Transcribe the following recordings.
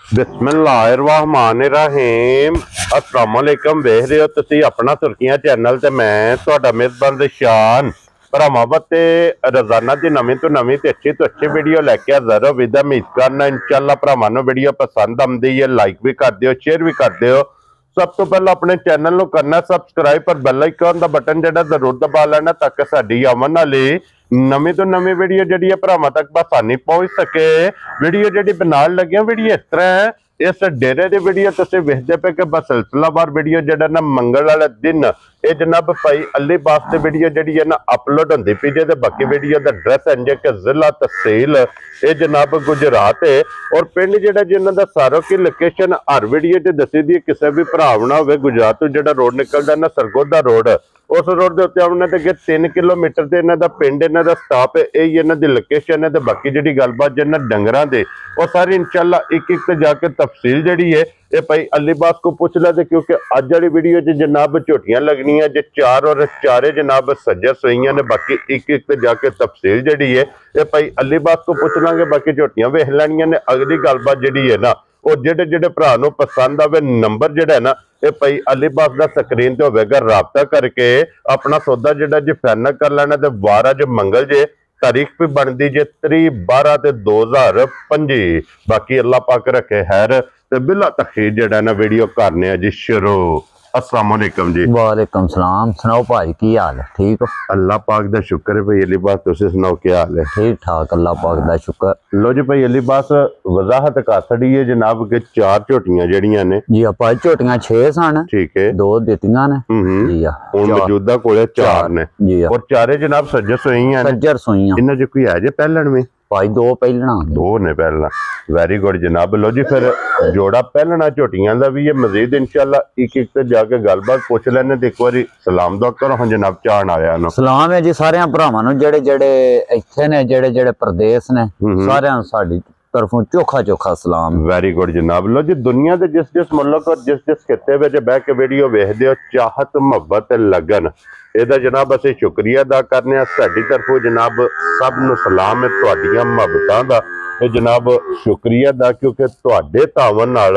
बिस्मिल्लाहिर्रहमानिर्रहीम अस्सलाम वालेकुम। देख रहे हो तुसी अपना सुर्खियां चैनल ते मैं तुहाडा मेजबान रिशान भरावां वास्ते रोजाना दी नवीं तो अच्छी वीडियो लैके हाज़र हो। विद उम्मीद करना इंशाअल्लाह भरावां नूं वीडियो पसंद आउंदी है। लाइक भी कर दिओ, शेयर भी कर दिओ। सब तो पहले अपने चैनल नूं करना सबसक्राइब पर बेल आइकन दा बटन जिहड़ा जरूर दबा लेना ताकि साडी आवन वाली नवीं तो नवीं वीडियो जिहड़ी है भरावां तक बसानी पहुंच सके। वीडियो जिहड़ी बनाउण लगे वीडियो इस तरह है। इस डेरे की वीडियो तुसीं वेखदे पे कि बसिलसिलावार वीडियो जिहड़ा ना मंगल वाले दिन ये जनाब भाई अली बास की वीडियो जिहड़ी है ना अपलोड होंदी पई जे। बाकी वीडियो का एड्रैस इंज कि जिला तहसील ये जनाब गुजरात है और पिंड जिहड़ा जिन्हां दा सारो की लोकेशन हर वीडियो च दसी दी। किसी भी भरा ना हो गुजरात तो जिहड़ा रोड निकलदा ना सरगोदा रोड उस रोड के उत्ते आने ते 3 किलोमीटर से इन्हां दा पिंड इन्हां दा स्टाप है। यही इन्हां दी लोकेशन है। तो बाकी जिहड़ी गलबात जिन्हां डंगरां दे वो सारी इंशाअल्लाह एक एक ते जाके तफसील जिहड़ी है ये भाई अली बास को पूछ लेते क्योंकि अज वाली वीडियो च जनाब झोटियां लगनियां जे 4 और 4 जनाब सज्जा सोईयां ने। बाकी एक एक ते जाके तफसील जिहड़ी है ये भाई अली बास को पूछ लांगे। बाकी झोटियां वेख लैनियां ने। अगली गलबात जिहड़ी है ना वो जेडे जेडे भरा नूं पसंद आवे नंबर जिहड़ा है ना ये भाई अली बास का स्क्रीन ते होवेगा, राबता करके अपना सौदा जिहड़ा जी फाइनल कर लेना। ते 12 ज मंगल जे तारीख भी बनती जे 3/12/2025। बाकी अल्लाह पाक रखे खैर ते बिला तखीर जिहड़ा ना वीडियो करने जी शुरू। अस्सलाम वालेकुम जी। वालेकुम सलाम। सुनाओ भाई की हाल है? ठीक हो? अल्लाह पाक दा शुक्र है भाई। अली बास तुसीं सुनाओ क्या हाल है? ठीक ठाक अल्लाह पाक दा शुक्र। लो जी भाई अली बास वजाहत कर छड़ी है जनाब के 4 झोटियां जड़ियां ने जी भाई झोटियां 6 सन। ठीक है, 2 दित्तियां ने जी हुण मौजूदा कोले 4 ने जी और चारे जनाब सज्जर सोईयां ने। सज्जर सोईयां इन्हां च कोई है जे पहलण में? भाई 2 पहलना 2 ने पहलना। वेरी गुड जनाब। लो जी फिर जोड़ा पहलना झोटियां दा भी है मजीद इंशाअल्लाह एक एक ते जाके गलबात पूछ लेने। ते एक बारी सलाम दुआ करो हम जनाब चाहन आया नो। सलाम है जी सारे भरावां नूं जेड़े जेड़े इत्थे ने जेड़े जेड़े प्रदेश ने सारे साडी तरफों चोखा चोखा सलाम। वेरी गुड जनाब। लो जी दुनिया के जिस जिस मुल्क और जिस जिस खिते में बह के वीडियो वेखदे हो चाहत मुहब्बत लगन ਇਹਦਾ जनाब ਅਸੀਂ शुक्रिया अदा करने साडी तरफों जनाब सब नूं सलाम है तुहाडियां मुहब्बतां दा ते जनाब शुक्रिया अदा क्योंकि तुहाडे तावन नाल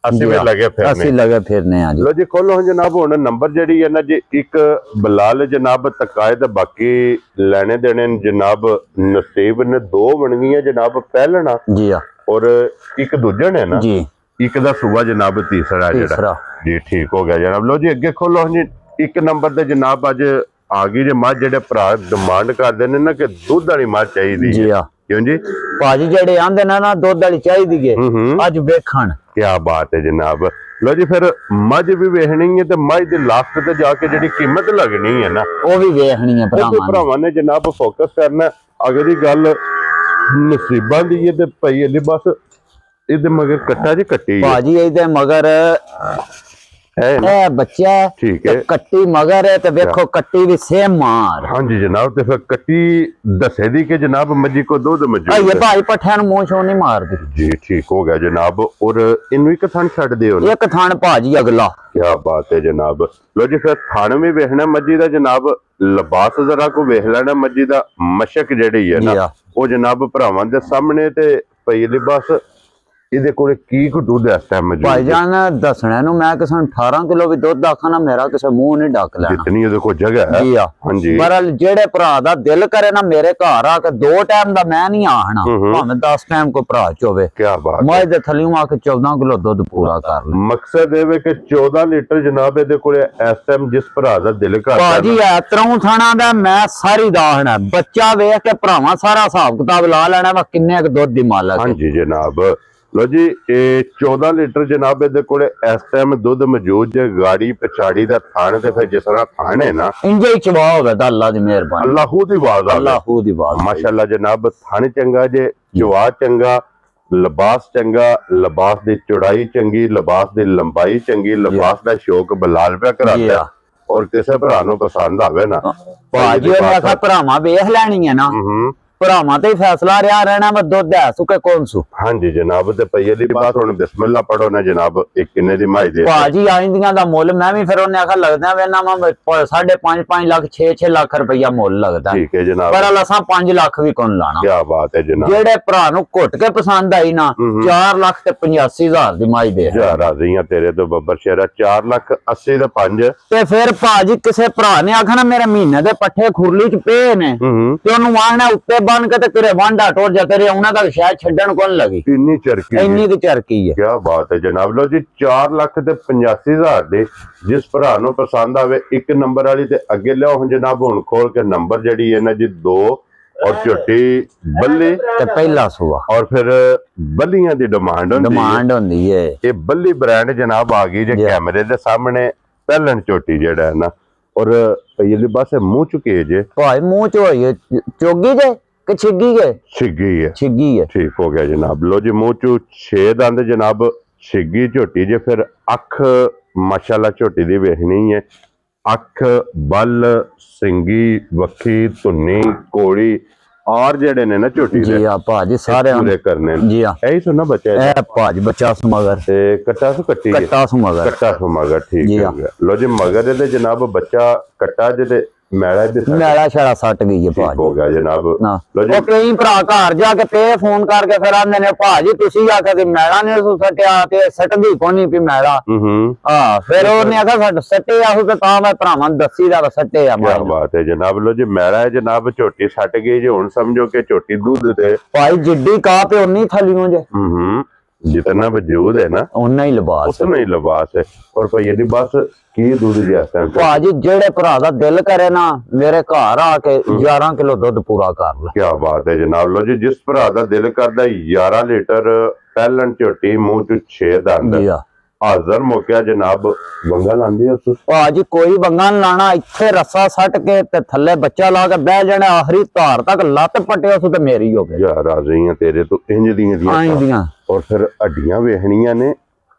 ਅਸੀਂ ਵੀ लगे फिरने ਅਸੀਂ लगे फिरने आ जी। लो जी खोलो जनाब हुण नंबर जिहड़ी है ना जी एक बिलाल जनाब तकायद बाकी लेने देने जनाब नसीब ने 2 बन गई जनाब पहलना जी हाँ और एक दूजे ने ना जी एक दा सूबा जनाब तीसरा जिहड़ा जी ठीक हो गया जनाब। लो जी अगे खोलो जी एक नंबर ते जनाब अज आ गई जे मझ जेडे भरा डिमांड करते हैं ना कि दुध वाली मझ चाहिए जी हाँ क्यों जी भाजी जेडे आंदे ना दुध वाली चाहिए अज वेखण। क्या बात है जनाब। लो जी फिर मझ भी वेखनी है तो मझ दी लास्ट ते जाके जेडी कीमत लगनी है ना वो भी वेखनी है भरावां ने जनाब फोकस करना। अगली गल नसीबां दी है ते भाई अली बस इहदे मगर कट्टा जी कट्टी भाजी इहदे मगर है बच्चा ठीक है कट्टी मगर है तो देखो कट्टी भी सेम मार। हाँ जी जनाब। तो फिर कट्टी दसे दी के जनाब मजी को दूध मौजूद ये भाई पठियां मुंह छो नहीं मार दी जी ठीक हो गया जनाब। और इनू एक थान छड़ दियो एक थान भाजी अगला। क्या बात है जनाब। लो जी फिर थान भी वेखना मजी दा जनाब लिबास जरा को वेख लेना मजी दा मशक जेड़ी है ना वो जनाब भरावां दे सामने ते भाई लिबास ਇਹਦੇ ਕੋਲੇ ਕੀ ਕੋ ਦੁੱਧ ਇਸ ਟਾਈਮ ਮੌਜੂਦ ਭਾਈ ਜਾਨ ਦੱਸਣਾ ਨੂੰ ਮੈਂ ਕਿਸੇ ਨੂੰ 18 ਕਿਲੋ ਵੀ ਦੁੱਧ ਆਖਾਂ ਨਾ ਮੇਰਾ ਕਿਸੇ ਮੂੰਹ ਨਹੀਂ ਡੱਕ ਲੈਣਾ ਜਿੰਨੀ ਉਹਦੇ ਕੋਲ ਜਗ੍ਹਾ ਹੈ ਜੀ ਆ ਹਾਂਜੀ। ਪਰ ਜਿਹੜੇ ਭਰਾ ਦਾ ਦਿਲ ਕਰੇ ਨਾ ਮੇਰੇ ਘਰ ਆ ਕੇ 2 ਟਾਈਮ ਦਾ ਮੈਂ ਨਹੀਂ ਆਹਣਾ ਭਾਵੇਂ 10 ਟਾਈਮ ਕੋਈ ਭਰਾ ਚੋਵੇ। ਕੀ ਬਾਤ ਮੈਂ ਦੇ ਥਲੀਓਂ ਆ ਕੇ 14 ਕਿਲੋ ਦੁੱਧ ਪੂਰਾ ਕਰ ਲੈ। ਮਕਸਦ ਇਹ ਵੇ ਕਿ 14 ਲੀਟਰ ਜਨਾਬ ਇਹਦੇ ਕੋਲੇ ਇਸ ਟਾਈਮ ਜਿਸ ਭਰਾ ਦਾ ਦਿਲ ਕਰਦਾ ਭਾਜੀ ਐ ਤਰੋਂ ਥਾਣਾ ਦਾ ਮੈਂ ਸਾਰੀ ਦਾਹਣਾ ਬੱਚਾ ਵੇਖ ਕੇ ਭਰਾਵਾਂ ਸਾਰਾ ਹਿਸਾਬ ਕਿਤਾਬ ਲਾ ਲੈਣਾ ਵਾ ਕਿੰਨੇ ਕੁ ਦੁੱਧ ਦੀ ਮਾਲਕ। ਹਾਂਜੀ ਜਨਾਬ। लो जी 14 लीटर जनाब इहदे कोले इस टाइम दुध मौजूद जे। गाड़ी पछाड़ी दा थान ते फिर जिस तरह थान है ना इंजे ही चवा होवे दा अल्लाह दी मेहरबानी अल्लाह दी आवाज अल्लाह दी आवाज माशाअल्लाह जनाब। थान चंगा जे, चवा चंगा, लिबास चंगा, लिबास दी चौड़ाई चंगी, लिबास दी लंबाई चंगी, लिबास दा शौक बलाल पे कराता और किसी भरा नूं पसंद आवे ना भाजी ने आखा भरावां वेख लैनी है ना ਭਰਾਵਾਂ ਤੇ ਹੀ ਫੈਸਲਾ ਰਿਹਾ ਰਹਿਣਾ ਵਾ ਦੁੱਧ ਹੈ ਸੁਕੇ ਕੌਣ ਸੂ। ਹਾਂਜੀ ਜਨਾਬ ਤੇ ਪਈ ਦੀ ਬਾਤ ਹੁਣ ਬਿਸਮਿਲ੍ਲਾ ਪੜੋ ਨਾ ਜਨਾਬ ਇਹ ਕਿੰਨੇ ਦੀ ਮਾਈ ਦੇ ਭਾਜੀ ਆਇੰਦੀਆਂ ਦਾ ਮੁੱਲ ਮੈਂ ਵੀ ਫਿਰ ਉਹਨੇ ਆਖਾ ਲੱਗਦਾ ਵੇ ਨਾ 5.5 ਲੱਖ 6 ਲੱਖ ਰੁਪਈਆ ਮੁੱਲ ਲੱਗਦਾ। ਠੀਕ ਹੈ ਜਨਾਬ ਪਰ ਅਸਾਂ 5 ਲੱਖ ਵੀ ਕੌਣ ਲਾਣਾ। ਕੀ ਬਾਤ ਹੈ ਜਨਾਬ ਜਿਹੜੇ ਭਰਾ ਨੂੰ ਘੁੱਟ ਕੇ ਪਸੰਦ ਆਈ ਨਾ 4 ਲੱਖ ਤੇ 85,000 ਦੀ ਮਾਈ ਦੇ ਯਾਰ ਰਾਜ਼ੀਆਂ ਤੇਰੇ ਤੋਂ ਬੱਬਰ ਸ਼ੇਰਾ 4,80,000 ਦੇ 5 ਤੇ ਫਿਰ ਭਾਜੀ ਕਿਸੇ ਭਰਾ ਨੇ ਆਖਣਾ ਮੇਰੇ ਮਹੀਨੇ ਦੇ ਪੱਠੇ ਖੁਰਲੀ ਚ ਪਏ ਨੇ ਤੇ ਉਹਨੂੰ ਆਖਣਾ ਉੱਤੇ ਬੰਨ ਕੇ ਤੇ ਤੇਰੇ ਵਾਂਡਾ ਟੋਰ ਜਾ ਤੇਰੇ ਉਹਨਾਂ ਦਾ ਸ਼ਾਇਦ ਛੱਡਣ ਕੋਲ ਲੱਗੀ ਇੰਨੀ ਚਰਕੀ ਇੰਨੀ ਦੀ ਚਰਕੀ ਹੈ। ਕੀ ਬਾਤ ਹੈ ਜਨਾਬ ਲੋ ਜੀ 4,85,000 ਦੇ ਜਿਸ ਭਰਾ ਨੂੰ ਪਸੰਦ ਆਵੇ ਇੱਕ ਨੰਬਰ ਵਾਲੀ ਤੇ ਅੱਗੇ ਲਿਆਓ ਹੁਣ ਜਨਾਬ ਹੁਣ ਖੋਲ ਕੇ ਨੰਬਰ ਜਿਹੜੀ ਹੈ ਨਾ ਜੀ 2 और छोटी बल्ली ਤੇ ਪਹਿਲਾ ਸੂਆ और फिर बल्लियां दी डिमांड होंदी है ये बल्ली ब्रांड जनाब आ गई जे कैमरे दे सामने पहलन छोटी जेड़ा है ना और ये बस मुंह चुके जे भाई मुंह च होई चोगी जे कि छिग्गी जे छिग्गी है ठीक हो गया जनाब लो जी मुंह चू 6 दंद जनाब छिग्गी झोटी जे फिर अख माशाल्लाह झोटी दी वेखनी है अख बल सिंगी वखी धुन्नी कोड़ी और जेड़े ने ना झोटी जी हां भाजी सारे पूरे करने जी हां यही सुनना बच्चा ए भाजी बच्चा सु मगर ते कट्टा सु मगर ठीक है लो जी मगर दे जनाब बच्चा कट्टा जे मैला छड़ा सट गई है भाजी हो गया जनाब लो जी कई भरा घर जाके पे फोन करके फिर आंदे ने भाजी तुसी आखे कि मैला ने सटया ते सटदी कोनी पी मैला हां फिर ओने आखा सटे आहु ते ता मैं भरावां दसी दा सटे आ क्या बात है जनाब लो जी मैला है जनाब झोटी सट गई जे हुन समझो कि झोटी दूध दे भाई जिड्डी का पे उन्नी थलियों जे जितना वजूद है ना उतना ही लिबास है और भाई यदि बस की दूध जैसा भाजी जेड़े भरा दा दिल करे ना मेरे घर आके 11 किलो दूध पूरा कर ले। क्या बात है जनाब लो जी जिस भरा दा दिल करदा 11 लीटर पहलन झोटी मुंह च 6 दंद हाजर मौका जनाब वंगा लांदी उस भाजी कोई वंगा लाना इथे रस्सा सट के ते थल्ले बच्चा ला के बह जाने आखिरी धार तक लत पटे उस ते मेरी हो गई यार राज़ी तेरे तो इंज दियां और फिर हड्डियां वेखनियां ने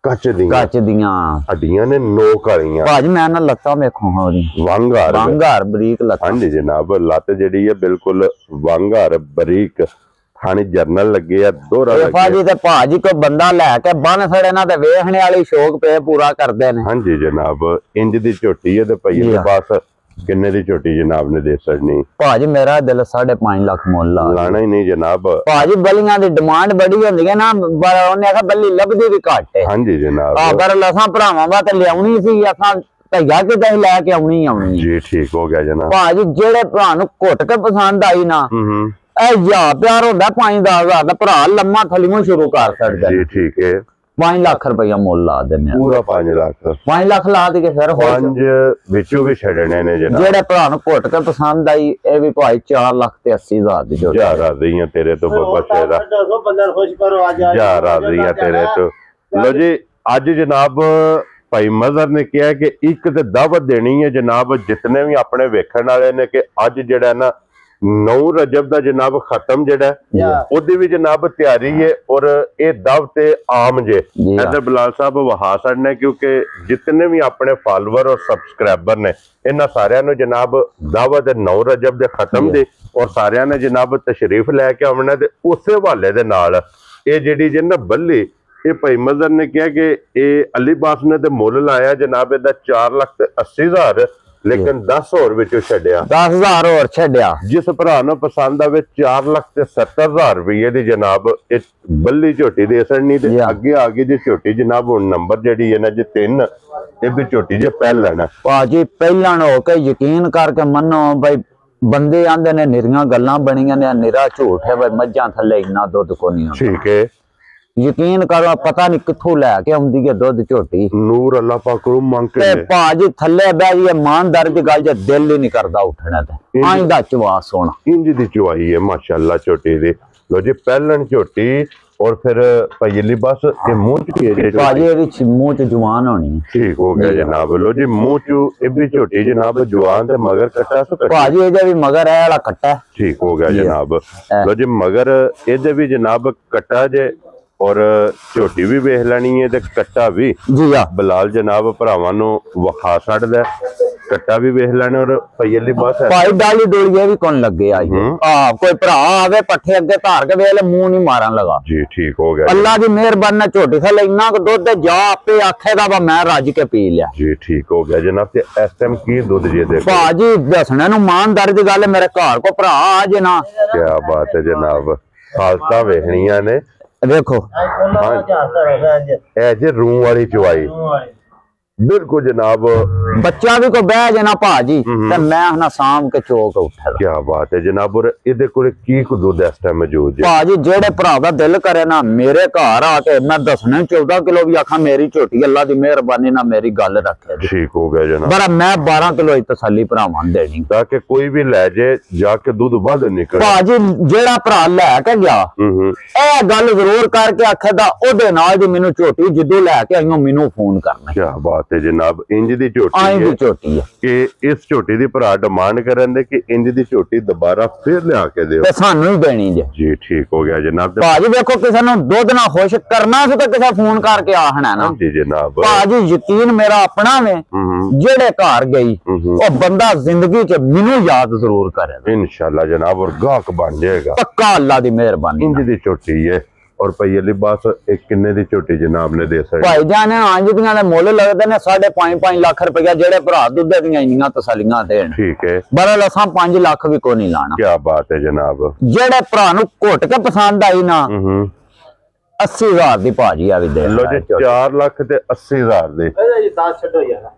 कच दियां हड्डियां ने नोक वालियां भाजी मैं ना लत्ता वेखो हां ओदी वंगार बरीक लत्ता हां जी जनाब लत जेडी है बिल्कुल वंगार बरीक थानी जर्नल लगे या दोहरा भाजी ते भाजी कोई बंदा लेके बन सड़े ना ते वेखने वाली शौक पे पूरा करदे ने। हां जी जनाब इंज दी झोटी है ते भई दे पास किन्ने दी झोटी जनाब ने दे सड़नी भाजी मेरा दिल 5.5 लाख मुल लाना ही नहीं जनाब भाजी बलियां दी डिमांड बड़ी होंदी है ना ओने आखा बल्ली लभदी भी घट है। हां जी जनाब पर असां भरावां वा ते लियाउणी सी असां भैया कि दही लेके आउणी जी ठीक हो गया जनाब भाजी जेड़े भरा नु घुट के पसंद आई ना प्यार होंदा 5-10 हजार दा भरा लम्मा थलियों शुरू कर सकदा जी ठीक है 5 लाख रुपया मुल ला देने पूरा 5 लाख ला दी के फिर 5 विचों भी छड़ने ने जनाब जेड़े भरा नु घुट के पसंद आई ए भी भाई 4 लाख ते 80 हजार दी जोड़ी जा राज़ियां तेरे तो बाबा शेरा बंदा खुश करो आज जा राज़ियां तेरे तो लो जी आज जनाब भाई मजहर ने कहा कि एक ते दावत देनी है जनाब जितने भी अपने वेखण वाले ने कि अज जेड़ा ना 9 रजब दा जनाब खत्म जेड़ा ओदी भी जनाब तैयारी है और ये दावत आम जे इधर बिलाल साहब वहा सड़ने क्योंकि जितने भी अपने फॉलोअर और सब्सक्राइबर ने इन्हां सारियां नु जनाब दावत 9 रजब दे खत्म दे और सारियां ने जनाब तशरीफ लैके आउणा ते उस हवाले दे नाल ये जेडी जे ना बल्ली ये भाई मजहर ने कहा कि ये अली बास ने ते मुल लाया जनाब इहदा 4,80,000 लेकिन 10 होर विचों छड्डिया 10,000 होर छड्डिया जिस भरा नूं पसंद आवे 4,70,000 रुपये दी जनाब इस बल्ली झोटी दे सड़नी ते अगे आ गई जी झोटी जनाब हुण नंबर जेडी है ना जी 3 ये भी झोटी जे पहलन है भाजी पहलन हो के यकीन करके मनो भाई बंदे आंदे ने निरियां गल्लां बणियां ने निरा झूठ है भाई मज्जां थल्ले इन्ना दुध कोनी ठीक है यकीन करो पता नहीं किथों लैके आउंदी है दुध झोटी नूर अल्लाह पाक को मांग के भाजी थल्ले बह जी ईमानदार दी गल जे दिल ही नहीं करदा उठने ते आइंदा चवा सोना इंज दी चवाई है माशाल्लाह झोटी दी लो जी पहलन झोटी और फिर पयली बस ये मुंह च भाजी ये मुंह च जवान होनी ठीक हो गया जनाब लो जी मुंह च ये भी झोटी जनाब जवान ते मगर कट्टा सो भाजी ये भी मगर है वाला कट्टा ठीक हो गया जनाब लो जी मगर ये भी जनाब कट्टा जे और झोटी भी वेख लैनी है ते कट्टा भी जी हां बिलाल जनाब भरावां नूं वखा छड्डदा ਕੱਟਾ ਵੀ ਵੇਖ ਲੈਣੇ ਔਰ ਪਈਲੀ ਬਸ ਭਾਈ ਡਾਲੀ ਡੋਲੀਏ ਵੀ ਕੌਣ ਲੱਗੇ ਆਈ ਕੋਈ ਭਰਾ ਆਵੇ ਪੱਠੇ ਅੱਗੇ ਧਾਰ ਕੇ ਵੇਲੇ ਮੂੰਹ ਨਹੀਂ ਮਾਰਨ ਲਗਾ ਜੀ ਠੀਕ ਹੋ ਗਿਆ ਅੱਲਾ ਦੀ ਮਿਹਰਬਾਨੀ ਨਾਲ ਝੋਟੀ ਥਲੇ ਇੰਨਾ ਕੁ ਦੁੱਧ ਜਾ ਆਪੇ ਆਖੇਗਾ ਵਾ ਮੈਂ ਰੱਜ ਕੇ ਪੀ ਲਿਆ ਜੀ ਠੀਕ ਹੋ ਗਿਆ ਜਨਾਬ ਤੇ ਇਸ ਟਾਈਮ ਕੀ ਦੁੱਧ ਜੇ ਦੇ ਭਾਜੀ ਦੱਸਣੇ ਨੂੰ ਇਮਾਨਦਾਰੀ ਦੀ ਗੱਲ ਹੈ ਮੇਰੇ ਘਰ ਕੋ ਭਰਾ ਆ ਜੇ ਨਾ ਕੀ ਬਾਤ ਹੈ ਜਨਾਬ ਹਾਲਤਾਂ ਵੇਖਣੀਆਂ ਨੇ ਦੇਖੋ ਇਹ ਜੇ ਰੂਹ ਵਾਲੀ ਚਵਾਈ बिल्कुल जनाब बच्चा भी को बह जाना भाजी ते मैं हना शाम के चौक उठा क्या बात है जनाब और इहदे कोले की को दूध इस टाइम मौजूद है भाजी जेड़े भरा दा दिल करे ना मेरे घर आके मैं दसने 14 किलो भी आखा मेरी झोटी अल्लाह दी मेहरबानी ना मेरी गल रखे ठीक हो गया जनाब पर मैं 12 किलो की तसल्ली भरावां देनी ताकि कोई भी ले जाए जाके दूध वध निकले भाजी जेड़ा भरा लेके गया ए गल जरूर करके आखेदा ओदे नाल दी मेनू झोटी जिद्दू लेके आईओ मेनू फोन करना क्या बात है जनाब इंज दी झोटी है कि इस झोटी दी भरा डिमांड करन दे कि इंज दी झोटी दोबारा फिर ले आके दियो ते सानू ही देनी जे जी ठीक हो गया जनाब भाजी देखो किसी नु दुध ना खुश करना सी ते किसे फोन करके आखना ना जी जनाब भाजी यकीन मेरा अपना वे जेड़े घर गई ओ बंदा जिंदगी च मेनू याद जरूर करे इंशाल्लाह जनाब और गाहक बन जाएगा पक्का अल्लाह दी मेहरबानी इंज दी झोटी है और पहली बात एक किन्ने दी झोटी जनाब ने दे सकते भाई जान अंज दियां दे मुੱਲ लगदे ने 5.5 ਲੱਖ रुपया जेड़े भरा दुध दियां इन्नियां तसल्लियां देन ठीक है बरल असां 5 ਲੱਖ भी को नहीं लाना क्या बात है जनाब जेड़े भरा नु घुट के पसंद आई ना 80,000 दी भाजी आ भी दे लो जी 4 ਲੱਖ ਤੇ 80,000 ਦੇ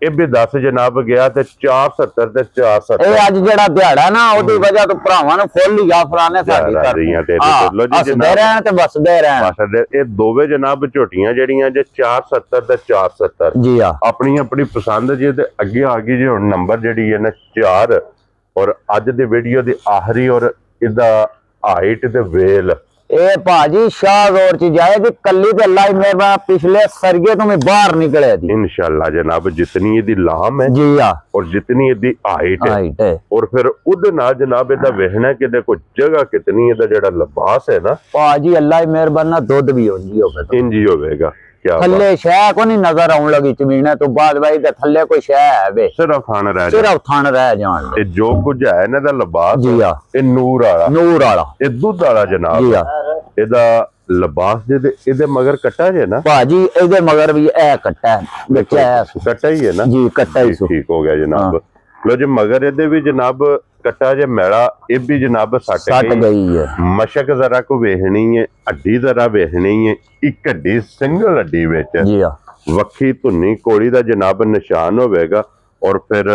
ਇਹ ਵੀ 10 ਜਨਾਬ ਗਿਆ ਤੇ 470 ਤੇ 470 ਇਹ ਅੱਜ ਜਿਹੜਾ ਦਿਹਾੜਾ ਨਾ ਉਹਦੀ ਵਜ੍ਹਾ ਤੋਂ ਭਰਾਵਾਂ ਨੂੰ ਫੁੱਲ ਹੀ ਆ ਫਲਾਣੇ ਸਾਡੀ ਰਹੀਆਂ ਤੇ ਲੋ ਜੀ ਜਨਾਬ ਰਹਿਣ ਤੇ ਵਸਦੇ ਰਹਿਣ ਇਹ ਦੋਵੇਂ ਜਨਾਬ ਝੋਟੀਆਂ ਜਿਹੜੀਆਂ ਜੇ 470 ਤੇ 470 ਜੀ ਆ ਆਪਣੀ ਆਪਣੀ ਪਸੰਦ ਜੇ ਤੇ ਅੱਗੇ ਆ ਗਈ ਜੇ ਹੁਣ ਨੰਬਰ ਜਿਹੜੀ ਹੈ ਨਾ 4 ਔਰ ਅੱਜ ਦੀ ਵੀਡੀਓ ਦੀ ਆਖਰੀ ਔਰ ਇਹਦਾ ਹਾਈਟ ਤੇ ਵੇਲ ए भाजी शाहजोर च जाएगी कली ते अल्लाह ही मेहरबान पिछले सरगे तो मैं बाहर निकले थी इंशाल्लाह जनाब जितनी ये लाम है जी आ और जितनी ये हाइट है और फिर उद ना जनाब इहदा वेखना कि देखो जगह कितनी है जेड़ा लिबास है ना भाजी अल्लाह ही मेहरबान दुध भी होंजी होवे तो इंज ही होवेगा थल्ले शह को नहीं नजर आउन लगी जमीने तो बाद भाई ते थल्ले कोई शह है वे सिर्फ थान रह जान ते जो कुछ है ना दा लिबास जी आ ए नूर वाला ए दूध वाला जनाब जी आ ਇਹਦਾ ਲਿਬਾਸ ਦੇ ਇਹਦੇ ਮਗਰ ਕੱਟਾ ਜੇ ਨਾ ਭਾਜੀ ਇਹਦੇ ਮਗਰ ਵੀ ਇਹ ਕੱਟਾ ਹੈ ਬੱਚਾ ਕੱਟਾ ਹੀ ਹੈ ਨਾ ਜੀ ਕੱਟਾ ਹੀ ਠੀਕ ਹੋ ਗਿਆ ਜਨਾਬ ਲੋ ਜੀ ਮਗਰ ਇਹਦੇ ਵੀ ਜਨਾਬ ਕੱਟਾ ਜੇ ਮੈਲਾ ਇਹ ਵੀ ਜਨਾਬ ਸੱਟ ਗਈ ਹੈ ਮਸ਼ਕ ਜ਼ਰਾ ਕੋ ਵੇਖਣੀ ਹੈ ਅੱਡੀ ਜ਼ਰਾ ਵੇਖਣੀ ਹੈ ਇੱਕ ਅੱਡੀ ਸਿੰਗਲ ਅੱਡੀ ਵਿੱਚ ਜੀ ਆ ਵੱਖੀ ਧੁੰਨੀ ਕੋੜੀ ਦਾ ਜਨਾਬ ਨਿਸ਼ਾਨ ਹੋਵੇਗਾ और फिर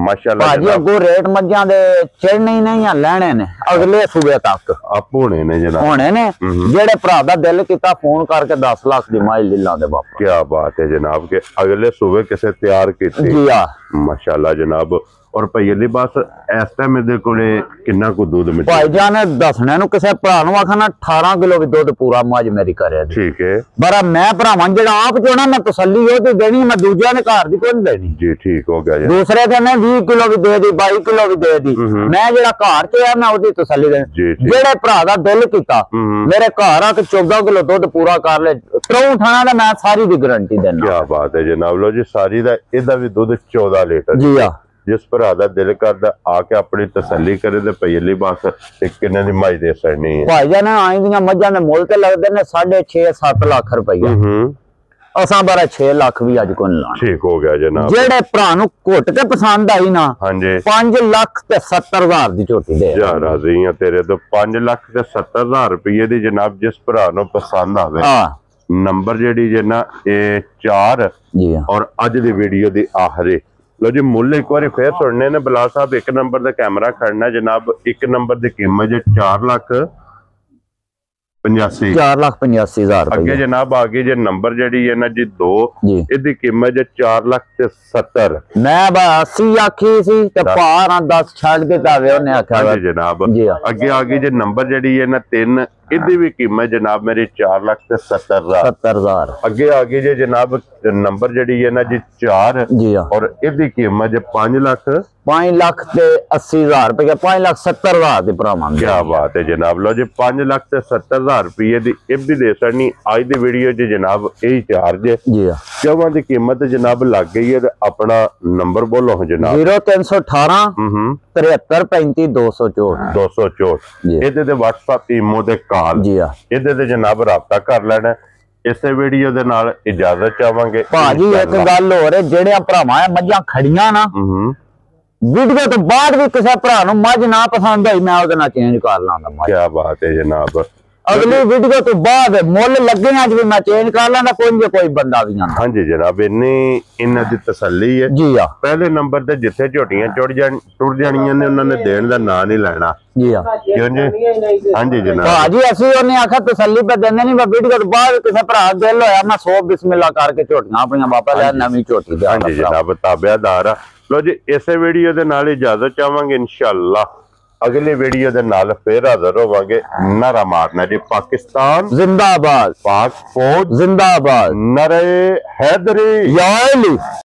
माशाल्लाह भाजी अगो रेट मज्जां दे चढ़ने ही नहीं लेने ने अगले सूबे तक आप होने ने जनाब होने ने जेड़े भरा दा दिल कीता फोन करके 10 लाख दी माइल दिला दे बाप क्या बात है जनाब के अगले सूबे किसे तैयार कीती जी हां माशाल्लाह जनाब और पहली बात इस टाइम मेरे कोले कितना को दूध मिलता भाई जान दसने नु किसे भरा नु आखना 18 किलो भी दूध पूरा मज मेरी करे ठीक है बरा मैं भरावां जेड़ा आप जोना मैं तसल्ली हो ते देनी मैं दूसरे ने घर दी कोई देनी जी ठीक हो गया दूसरे के ने 20 किलो भी दे दी 22 किलो भी दे दी मैं जेड़ा घर च है मैं ओदी तसल्ली दे जेड़े भरा दा दिल कीता मेरे घर आके 14 किलो दूध पूरा कर ले त्रऊ थाना दा मैं सारी दी गारंटी देना क्या बात है जनाब लो जी सारी दा एदा भी दूध 14 लीटर जी हां जिस भरा दा दिल करदा आके अपनी तसल्ली करे ते पहली बात एक किन्ने दी माई दे सकनी है भाई जान आई दियां मज्जां दे मुੱਲ ते लगदे ने 6.5-7 ਲੱਖ रुपया असां बारा 6 ਲੱਖ भी अज कोई लाना ठीक हो गया जनाब जेड़े भरा नु घुट के पसंद आई ना हां जी 5 ਲੱਖ ते 70,000 दी झोटी दे जा राजी हां तेरे तो 5 ਲੱਖ ते 70,000 रुपये दी जनाब जिस भरा नु पसंद आवे हां नंबर जेडी जे ना ए 4 जी और अज दी वीडियो दी आखिरी लो जी मुੱਲ एक बार फिर सुनने ने बिलाल साहब एक नंबर दा कैमरा खड़ना जनाब एक नंबर दी कीमत जे 4 ਲੱਖ 85 4,85,000 अगे जनाब आगे जे नंबर जड़ी है ना जी 2 इहदी कीमत जे 4 ਲੱਖ ते 70 मैं 80 आखी सी ते पार 10 छड़ के तावे ओने आखा जी जनाब अगे आगे जे नंबर जड़ी है ना 3 इहदी भी कीमत जनाब मेरी 4 ਲੱਖ ते 70,000 अगे आगे जे जनाब नंबर जड़ी है ना जी 4 जी और इहदी कीमत जे 5 ਲੱਖ 5 ਲੱਖ ਤੇ 80,000 रुपया 5 ਲੱਖ 70,000 ਦੀ ਭਰਾਵਾਂ क्या बात है जनाब लो जी 5 ਲੱਖ ਤੇ 70,000 रुपये दी ਇਹ ਵੀ ਦੇ ਸਕਣੀ ਅੱਜ ਦੀ ਵੀਡੀਓ 'ਚ जनाब यही चार्ज है जी ਚਵਾਂ ਦੀ ਕੀਮਤ ਜਨਾਬ ਲੱਗ ਗਈ ਹੈ ਤੇ ਆਪਣਾ ਨੰਬਰ ਬੋਲੋ ਜਨਾਬ 0318 7335 264 264 ਇਹਦੇ ਤੇ WhatsApp ਈਮੋ ਤੇ ਕਾਲ ਜੀ ਆ ਇਹਦੇ ਤੇ ਜਨਾਬ ਰਾਬਤਾ ਕਰ ਲੈਣਾ। ਇਸੇ ਵੀਡੀਓ ਦੇ ਨਾਲ ਇਜਾਜ਼ਤ ਚਾਹਾਂਗੇ ਭਾਜੀ। ਇੱਕ ਗੱਲ ਹੋਰ ਹੈ, ਜਿਹੜੇ ਭਰਾਵਾਂ ਮੱਝਾਂ ਖੜੀਆਂ ਨਾ ਵੀਡੀਓ ਤੋਂ ਬਾਅਦ ਵੀ ਕਿਸੇ ਭਰਾ ਨੂੰ ਮੱਝ ਨਾ ਪਸੰਦ ਆਈ ਮੈਂ ਉਹਦੇ ਨਾਲ ਚੇਂਜ ਕਰ ਲਾਂਗਾ ਮੱਝ। ਕੀ ਬਾਤ ਹੈ ਜਨਾਬ। ਅਗਲੀ ਵੀਡੀਓ ਤੋਂ ਬਾਅਦ ਮੁੱਲ ਲੱਗਿਆ ਅੱਜ ਵੀ ਮੈਂ ਚੇਂਜ ਕਰ ਲਾਂਗਾ ਕੋਈ ਬੰਦਾ ਵੀ ਨਾ। ਹਾਂਜੀ ਜਨਾਬ ਇੰਨੀ ਇਹਨਾਂ ਦੀ ਤਸੱਲੀ ਹੈ ਜੀ ਆ। ਪਹਿਲੇ ਨੰਬਰ ਤੇ ਜਿੱਥੇ ਝੋਟੀਆਂ ਟੁੱਟ ਜਾਣੀਆਂ ਨੇ ਉਹਨਾਂ ਨੇ ਦੇਣ ਦਾ ਨਾਂ ਨਹੀਂ ਲੈਣਾ ਜੀ ਆ। ਕਿਉਂ ਜੀ? ਹਾਂਜੀ ਜਨਾਬ ਭਾਜੀ ਅਸੀਂ ਉਹਨੇ ਆਖਿਆ ਤਸੱਲੀ ਪੇ ਦਿੰਦੇ ਨਹੀਂ। ਵੀਡੀਓ ਤੋਂ ਬਾਅਦ ਕਿਸੇ ਭਰਾ ਦਿਲ ਹੋਇਆ ਮੈਂ 100 ਬਿਸਮਿਲ੍ਲਾ ਕਰਕੇ ਝੋਟੀਆਂ ਆਪਣੀਆਂ ਵਾਪਸ ਲੈ ਨਵੀਂ ਝੋਟੀ ਦੇ। ਹਾਂਜੀ ਜਨਾਬ ਤਾਬਿਆਦਾਰ ਆ। ਲੋ ਜੀ ਇਸੇ ਵੀਡੀਓ ਦੇ ਨਾਲ ਇਜਾਜ਼ਤ ਚਾਹਾਂਗੇ ਇਨਸ਼ਾਅੱਲਾ। ਅਗਲੀ ਵੀਡੀਓ ਦੇ ਨਾਲ ਫੇਰ ਹਾਜ਼ਰ ਹੋਵਾਂਗੇ। ਨਾਰਾ ਮਾਰਨਾ ਜੀ ਪਾਕਿਸਤਾਨ ਜ਼ਿੰਦਾਬਾਦ, ਪਾਕ ਫੌਜ ਜ਼ਿੰਦਾਬਾਦ, ਨਾਰੇ ਹੈਦਰੀ ਯਾ ਅਲੀ।